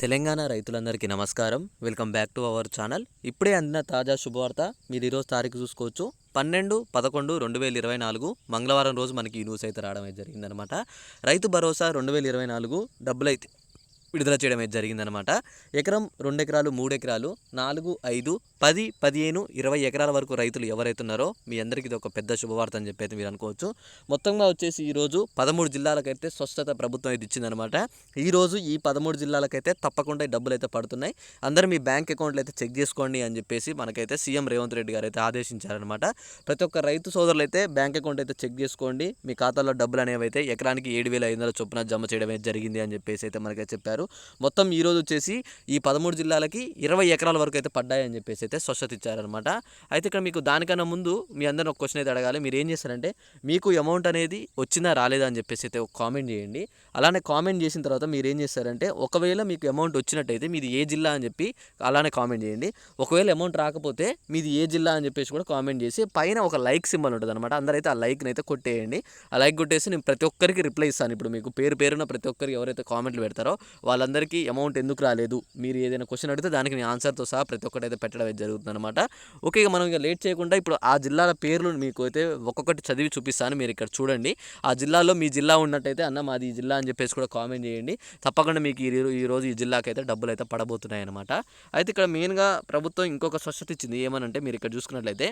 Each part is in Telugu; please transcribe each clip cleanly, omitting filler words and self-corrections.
తెలంగాణ రైతులందరికీ నమస్కారం. Welcome back to our channel. ఇప్పుడే అందిన తాజా శుభవార్త. మీరు ఈరోజు తారీఖు చూసుకోవచ్చు 12/11/2024 మంగళవారం రోజు మనకి ఈ న్యూస్ అయితే రావడం అయితే జరిగిందనమాట. రైతు భరోసా 2024 డబ్బులైతే విడుదల చేయడం అయితే జరిగిందనమాట. ఎకరం 2 ఎకరాలు 3 ఎకరాలు 4, 5, 10, 15, 20 ఎకరాల వరకు రైతులు ఎవరైతే ఉన్నారో మీ అందరికీ ఇది ఒక పెద్ద శుభవార్త అని చెప్పి అయితే మీరు అనుకోవచ్చు. మొత్తంగా వచ్చేసి ఈరోజు 13 జిల్లాలకైతే స్వచ్ఛత ప్రభుత్వం అయితే ఇచ్చిందనమాట. ఈరోజు ఈ 13 జిల్లాలకైతే తప్పకుండా డబ్బులు అయితే పడుతున్నాయి. అందరూ మీ బ్యాంక్ అకౌంట్లు అయితే చెక్ చేసుకోండి అని చెప్పేసి మనకైతే సీఎం రేవంత్ రెడ్డి గారు అయితే ఆదేశించారనమాట. ప్రతి ఒక్క రైతు సోదరులు అయితే బ్యాంక్ అకౌంట్ అయితే చెక్ చేసుకోండి, మీ ఖాతాలో డబ్బులు అనేవి అయితే ఎకరానికి 7,500 చొప్పున జమ చేయడం అయితే జరిగింది అని చెప్పేసి అయితే మనకైతే చెప్పారు. మొత్తం ఈరోజు వచ్చేసి ఈ 13 జిల్లాలకి 20 ఎకరాల వరకు అయితే పడ్డాయని చెప్పేసి అయితే స్వచ్ఛత ఇచ్చారనమాట. అయితే ఇక్కడ మీకు దానికన్నా ముందు మీ అందరిని ఒక క్వశ్చన్ అయితే అడగాలి. మీరు ఏం చేస్తారంటే మీకు అమౌంట్ అనేది వచ్చిందా రాలేదా అని చెప్పేసి అయితే ఒక కామెంట్ చేయండి. అలానే కామెంట్ చేసిన తర్వాత మీరు ఏం చేస్తారంటే ఒకవేళ మీకు అమౌంట్ వచ్చినట్టయితే మీది ఏ జిల్లా అని చెప్పి అలానే కామెంట్ చేయండి. ఒకవేళ అమౌంట్ రాకపోతే మీది ఏ జిల్లా అని చెప్పేసి కూడా కామెంట్ చేసి పైన ఒక లైక్ సింబల్ ఉంటుంది అనమాట. అందరైతే ఆ లైక్ని అయితే కొట్టేయండి. ఆ లైక్ కొట్టేసి నేను ప్రతి ఒక్కరికి రిప్లై ఇస్తాను. ఇప్పుడు మీకు పేరున ప్రతి ఒక్కరికి ఎవరైతే కామెంట్లు పెడతారో వాళ్ళందరికీ అమౌంట్ ఎందుకు రాలేదు, మీరు ఏదైనా క్వశ్చన్ అడిగితే దానికి నేను ఆన్సర్తో సహా ప్రతి ఒక్కటి అయితే పెట్టడం అయితే జరుగుతుంది అనమాట. ఓకే, మనం ఇక లేట్ చేయకుండా ఇప్పుడు ఆ జిల్లాల పేర్లు మీకు అయితే ఒక్కొక్కటి చదివి చూపిస్తాను. మీరు ఇక్కడ చూడండి. ఆ జిల్లాలో మీ జిల్లా ఉన్నట్టయితే అన్న మాది ఈ జిల్లా అని చెప్పేసి కూడా కామెంట్ చేయండి. తప్పకుండా మీకు ఈరోజు ఈ జిల్లాకి అయితే డబ్బులు అయితే పడబోతున్నాయి అనమాట. అయితే ఇక్కడ మెయిన్గా ప్రభుత్వం ఇంకొక స్వచ్ఛత ఇచ్చింది. ఏమనంటే మీరు ఇక్కడ చూసుకున్నట్లయితే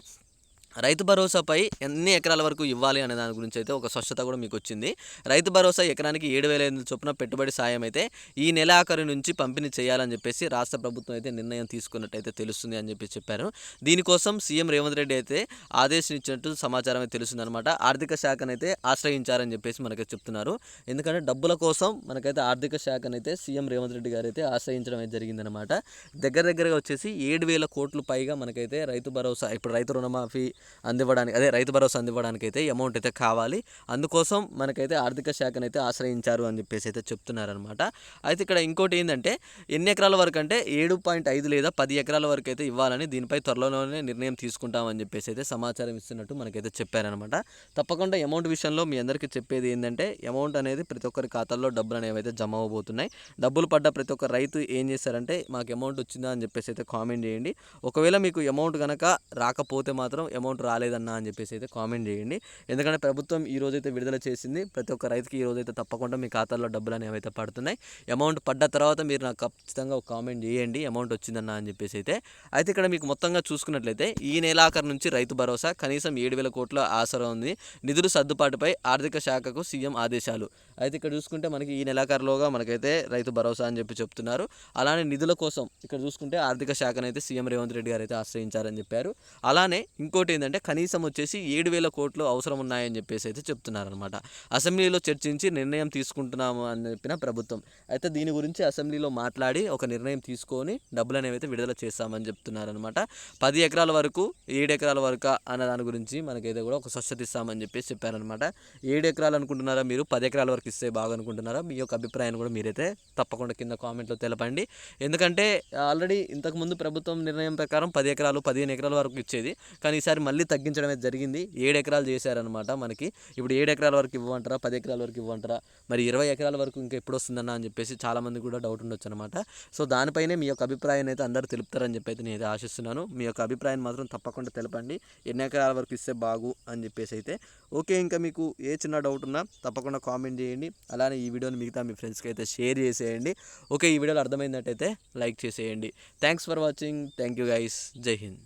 రైతు భరోసాపై ఎన్ని ఎకరాల వరకు ఇవ్వాలి అనే దాని గురించి అయితే ఒక స్వచ్ఛత కూడా మీకు వచ్చింది. రైతు భరోసా ఎకరానికి 7,500 చొప్పున పెట్టుబడి సాయం అయితే ఈ నెల ఆఖరి నుంచి పంపిణీ చేయాలని చెప్పేసి రాష్ట్ర ప్రభుత్వం అయితే నిర్ణయం తీసుకున్నట్టయితే తెలుస్తుంది అని చెప్పి చెప్పారు. దీనికోసం సీఎం రేవంత్ రెడ్డి అయితే ఆదేశించినట్టు సమాచారం అయితే తెలుస్తుందన్నమాట. ఆర్థిక శాఖనైతే ఆశ్రయించారని చెప్పేసి మనకి చెప్తున్నారు. ఎందుకంటే డబ్బుల కోసం మనకైతే ఆర్థిక శాఖనైతే సీఎం రేవంత్ రెడ్డి గారు అయితే ఆశ్రయించడం అయితే జరిగిందనమాట. దగ్గరగా వచ్చేసి 7,000 కోట్లు పైగా మనకైతే రైతు భరోసా ఇప్పుడు రైతు రుణమాఫీ అందివ్వడానికి రైతు భరోసా అందివ్వడానికి అయితే అమౌంట్ అయితే కావాలి. అందుకోసం మనకైతే ఆర్థిక శాఖనైతే ఆశ్రయించారు అని చెప్పేసి అయితే చెప్తున్నారనమాట. అయితే ఇక్కడ ఇంకోటి ఏంటంటే ఎన్ని ఎకరాల వరకు అంటే 7.5 లేదా 10 ఎకరాల వరకు అయితే ఇవ్వాలని దీనిపై త్వరలోనే నిర్ణయం తీసుకుంటామని చెప్పేసి అయితే సమాచారం ఇస్తున్నట్టు మనకైతే చెప్పారనమాట. తప్పకుండా అమౌంట్ విషయంలో మీ అందరికీ చెప్పేది ఏంటంటే అమౌంట్ అనేది ప్రతి ఒక్కరి ఖాతాల్లో డబ్బులు అనేవి అయితే జమ అవ్వబోతున్నాయి. డబ్బులు పడ్డ ప్రతి ఒక్క రైతు ఏం చేస్తారంటే మాకు అమౌంట్ వచ్చిందా అని చెప్పేసి అయితే కామెంట్ చేయండి. ఒకవేళ మీకు అమౌంట్ కనుక రాకపోతే మాత్రం అమౌంట్ రాలేదన్నా అని చెప్పేసి అయితే కామెంట్ చేయండి. ఎందుకంటే ప్రభుత్వం ఈ రోజైతే విడుదల చేసింది. ప్రతి ఒక్క రైతుకి ఈ రోజైతే తప్పకుండా మీ ఖాతాల్లో డబ్బులు అనేవి అయితే పడుతున్నాయి. అమౌంట్ పడ్డ తర్వాత మీరు నాకు ఖచ్చితంగా ఒక కామెంట్ చేయండి అమౌంట్ వచ్చిందన్నా అని చెప్పేసి అయితే ఇక్కడ మీకు మొత్తంగా చూసుకున్నట్లయితే ఈ నెలాఖరు నుంచి రైతు భరోసా కనీసం 7,000 కోట్ల ఆసరా ఉంది. నిధుల సర్దుబాటుపై ఆర్థిక శాఖకు సీఎం ఆదేశాలు. అయితే ఇక్కడ చూసుకుంటే మనకి ఈ నెలాఖరులోగా మనకైతే రైతు భరోసా అని చెప్పి చెప్తున్నారు. అలానే నిధుల కోసం ఇక్కడ చూసుకుంటే ఆర్థిక శాఖనైతే సీఎం రేవంత్ రెడ్డి గారు అయితే ఆశ్రయించారని చెప్పారు. అలానే ఇంకోటి ఏంటంటే కనీసం వచ్చేసి 7,000 కోట్లు అవసరం ఉన్నాయని చెప్పేసి అయితే చెప్తున్నారనమాట. అసెంబ్లీలో చర్చించి నిర్ణయం తీసుకుంటున్నాము అని చెప్పిన ప్రభుత్వం అయితే దీని గురించి అసెంబ్లీలో మాట్లాడి ఒక నిర్ణయం తీసుకొని డబ్బులు అనేవి అయితే విడుదల చేస్తామని చెప్తున్నారనమాట. 10 ఎకరాల వరకు 7 ఎకరాల వరకు అన్న దాని గురించి మనకైతే కూడా ఒక స్వచ్ఛత ఇస్తామని చెప్పేసి చెప్పారనమాట. 7 ఎకరాలు అనుకుంటున్నారా మీరు, 10 ఎకరాల వరకు ఇస్తే బాగా అనుకుంటున్నారా? మీ యొక్క అభిప్రాయాన్ని కూడా మీరైతే తప్పకుండా కింద కామెంట్లో తెలపండి. ఎందుకంటే ఆల్రెడీ ఇంతకుముందు ప్రభుత్వం నిర్ణయం ప్రకారం 10 ఎకరాలు 15 ఎకరాల వరకు ఇచ్చేది. కానీ ఈసారి మళ్ళీ తగ్గించడం అయితే జరిగింది. 7 ఎకరాలు చేశారనమాట. మనకి ఇప్పుడు 7 ఎకరాల వరకు ఇవ్వమంటారా, 10 ఎకరాల వరకు ఇవ్వమంటారా, మరి 20 ఎకరాల వరకు ఇంకా ఎప్పుడు వస్తుందన్నా అని చెప్పేసి చాలామంది కూడా డౌట్ ఉండొచ్చు అనమాట. సో దానిపైనే మీ యొక్క అభిప్రాయాన్ని అయితే అందరూ తెలుపుతారని చెప్పి అయితే నేను ఆశిస్తున్నాను. మీ యొక్క అభిప్రాయాన్ని మాత్రం తప్పకుండా తెలపండి. ఎన్ని ఎకరాల వరకు ఇస్తే బాగు అని చెప్పేసి అయితే. ఓకే, ఇంకా మీకు ఏ చిన్న డౌట్ ఉన్నా తప్పకుండా కామెంట్ చేయండి. అలానే ఈ వీడియోని మిగతా మీ ఫ్రెండ్స్కి అయితే షేర్ చేసేయండి. ఓకే, ఈ వీడియోలో అర్థమైనట్టయితే లైక్ చేసేయండి. Thanks for watching. Thank you guys. జై హింద్.